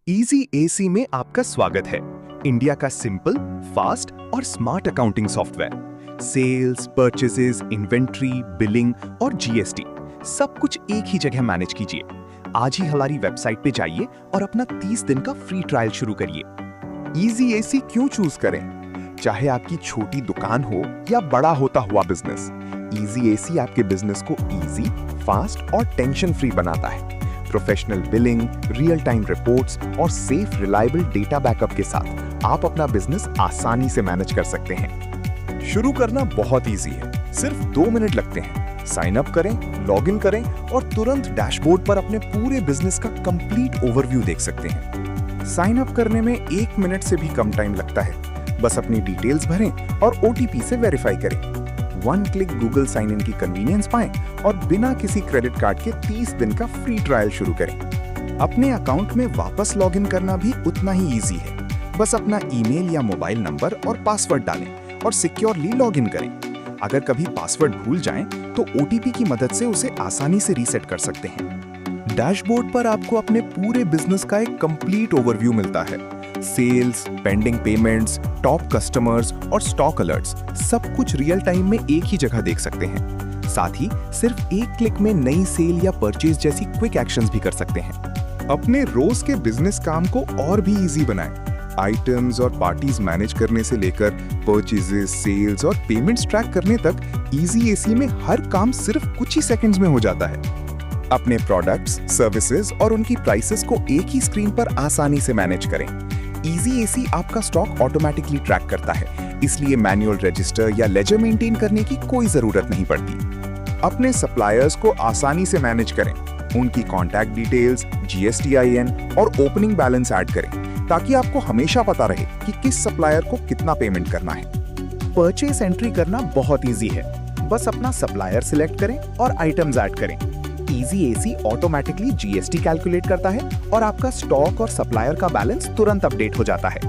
Easy AC में आपका स्वागत है। इंडिया का सिंपल, फास्ट और smart accounting software. Sales, purchases, inventory, billing और जीएसटी सब कुछ एक ही जगह मैनेज कीजिए। आज ही हमारी वेबसाइट पे जाइए और अपना 30 दिन का फ्री ट्रायल शुरू करिए। इजी एसी क्यों चूज करें? चाहे आपकी छोटी दुकान हो या बड़ा होता हुआ बिजनेस, इजी एसी आपके बिजनेस को इजी, फास्ट और टेंशन फ्री बनाता है। Professional billing, real time reports और सेफ रिलायबल डेटा बैकअप के साथ आप अपना बिजनेस आसानी से मैनेज कर सकते हैं। शुरू करना बहुत इजी है, सिर्फ 2 मिनट लगते हैं। साइन अप करें, लॉग इन करें और तुरंत डैशबोर्ड पर अपने पूरे बिजनेस का कंप्लीट ओवरव्यू देख सकते हैं। साइन अप करने में 1 मिनट से भी कम टाइम लगता है। बस अपनी डिटेल्स भरें और ओटीपी से वेरीफाई करें। 1 क्लिक गूगल साइन इन की कन्वीनियंस पाएं और बिना किसी क्रेडिट कार्ड के 30 दिन का फ्री ट्रायल शुरू करें। अपने अकाउंट में वापस लॉगिन करना भी उतना ही इजी है। बस अपना ईमेल या मोबाइल नंबर और पासवर्ड डालें और सिक्योरली लॉगिन करें। अगर कभी पासवर्ड भूल जाएं तो ओटीपी की मदद से उसे आसानी से रीसेट कर सकते हैं। डैशबोर्ड पर आपको अपने पूरे बिजनेस का एक कंप्लीट ओवरव्यू मिलता है। Sales, pending payments, top customers और स्टॉक अलर्ट्स सब कुछ रियल टाइम में एक ही जगह देख सकते हैं। साथ ही सिर्फ 1 क्लिक में नई सेल या परचेज जैसी क्विक एक्शंस भी कर सकते हैं। अपने रोज के बिजनेस काम को और भी इजी बनाएं। आइटम्स और पार्टीज मैनेज करने से लेकर परचेजेस, सेल्स और पेमेंट्स ट्रैक करने तक इजी एसी में हर काम सिर्फ कुछ ही सेकंड्स में हो जाता है। अपने प्रोडक्ट्स, सर्विसेज और उनकी प्राइसेस को एक ही स्क्रीन पर आसानी से मैनेज करें। इजी एसी आपका स्टॉक ऑटोमेटिकली ट्रैक करता है, इसलिए मैनुअल रजिस्टर या लेजर मेंटेन करने की कोई जरूरत नहीं पड़ती। अपने सप्लायर्स को आसानी से मैनेज करें। उनकी कॉन्टैक्ट डिटेल्स, जीएसटीआईएन और ओपनिंग बैलेंस ऐड करें ताकि आपको हमेशा पता रहे कि किस सप्लायर को कितना पेमेंट करना है। परचेस एंट्री करना बहुत इजी है। बस अपना सप्लायर सिलेक्ट करें और आइटम्स ऐड करें। Easy AC automatically GST calculate करता है और आपका स्टॉक और सप्लायर का बैलेंस तुरंत अपडेट हो जाता है।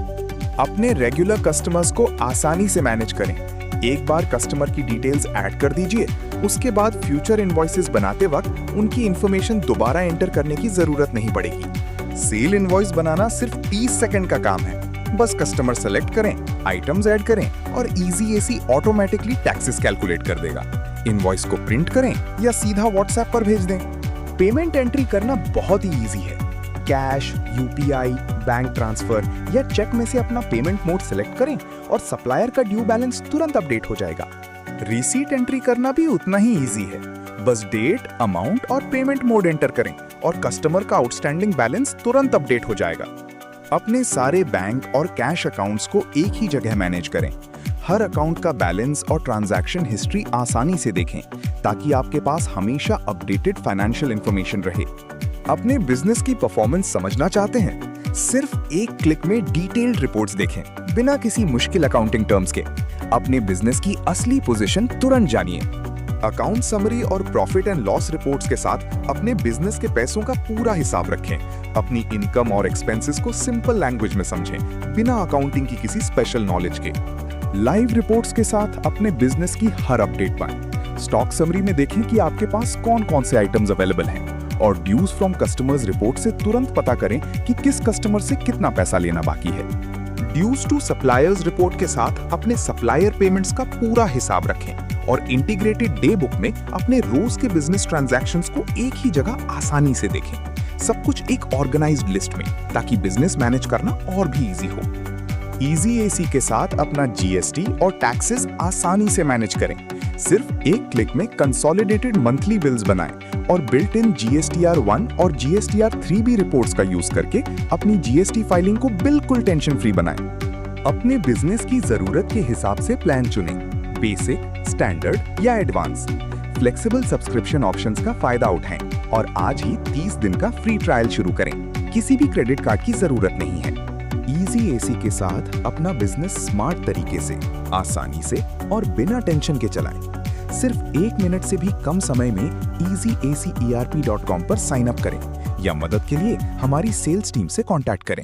अपने रेगुलर कस्टमर्स को आसानी से मैनेज करें। एक बार कस्टमर की डिटेल्स ऐड कर दीजिए, उसके बाद फ्यूचर इनवॉइसेस बनाते वक्त उनकी इंफॉर्मेशन दोबारा एंटर करने की जरूरत नहीं पड़ेगी। सेल इनवॉइस बनाना सिर्फ 30 सेकंड का काम है। बस कस्टमर सेलेक्ट करें, आइटम्स ऐड करें और easy AC automatically taxes calculate कर देगा। इनवॉइस को प्रिंट करें या सीधा व्हाट्सएप पर भेज दें। पेमेंट एंट्री करना बहुत ही इजी है। कैश, यूपीआई, बैंक ट्रांसफर या चेक में से अपना पेमेंट मोड सिलेक्ट करें और सप्लायर का ड्यू बैलेंस तुरंत अपडेट हो जाएगा। रिसीट एंट्री करना भी उतना ही इजी है। बस डेट, अमाउंट और पेमेंट मोड एंटर करें और कस्टमर का आउटस्टैंडिंग बैलेंस तुरंत अपडेट हो जाएगा। अपने सारे बैंक और कैश अकाउंट्स को एक ही जगह मैनेज करें। हर अकाउंट का बैलेंस और ट्रांजैक्शन हिस्ट्री आसानी से देखें ताकि आपके पास हमेशा अपडेटेड फाइनेंशियल इंफॉर्मेशन रहे। अपने बिजनेस की परफॉर्मेंस समझना चाहते हैं? सिर्फ 1 क्लिक में डिटेल्ड रिपोर्ट्स देखें, बिना किसी मुश्किल अकाउंटिंग टर्म्स के। अपने बिजनेस की असली पोजीशन तुरंत जानिए। अकाउंट समरी और प्रॉफिट एंड लॉस रिपोर्ट्स के साथ अपने बिजनेस के पैसों का पूरा हिसाब रखें। अपनी इनकम और एक्सपेंसेस को सिंपल लैंग्वेज में समझें, बिना अकाउंटिंग की किसी स्पेशल नॉलेज के। लाइव रिपोर्ट्स के साथ अपने बिजनेस की हर अपडेट पाएं। स्टॉक समरी में देखें कि आपके पास कौन कौन से आइटम्स अवेलेबल हैं और ड्यूज फ्रॉम कस्टमर्स रिपोर्ट से तुरंत पता करें कि किस कस्टमर से कितना पैसा लेना बाकी है। ड्यूज टू सप्लायर्स रिपोर्ट के साथ अपने सप्लायर पेमेंट्स का पूरा हिसाब रखें और इंटीग्रेटेड डे बुक में अपने रोज के बिजनेस ट्रांजैक्शंस को एक ही जगह आसानी से देखें। सब कुछ एक ऑर्गेनाइज्ड लिस्ट में, ताकि बिजनेस मैनेज करना और भी इजी हो। इजी एसी के साथ अपना जीएसटी और टैक्सेस आसानी से मैनेज करें। सिर्फ 1 क्लिक में कंसोलिडेटेड मंथली बिल्स बनाएं और बिल्ट इन GSTR1 और GSTR3B रिपोर्ट्स का यूज करके अपनी जीएसटी फाइलिंग को बिल्कुल टेंशन फ्री बनाएं। अपने बिजनेस की जरूरत के हिसाब से प्लान चुनें, बेसिक, स्टैंडर्ड या एडवांस। फ्लेक्सिबल सब्सक्रिप्शन ऑप्शंस का फायदा उठाएं और आज ही 30 दिन का फ्री ट्रायल शुरू करें। किसी भी क्रेडिट कार्ड की जरूरत नहीं है। इजी एसी के साथ अपना बिजनेस स्मार्ट तरीके से, आसानी से और बिना टेंशन के चलाएं। सिर्फ 1 मिनट से भी कम समय में easyacERP.com पर साइन अप करें या मदद के लिए हमारी सेल्स टीम से कांटेक्ट करें।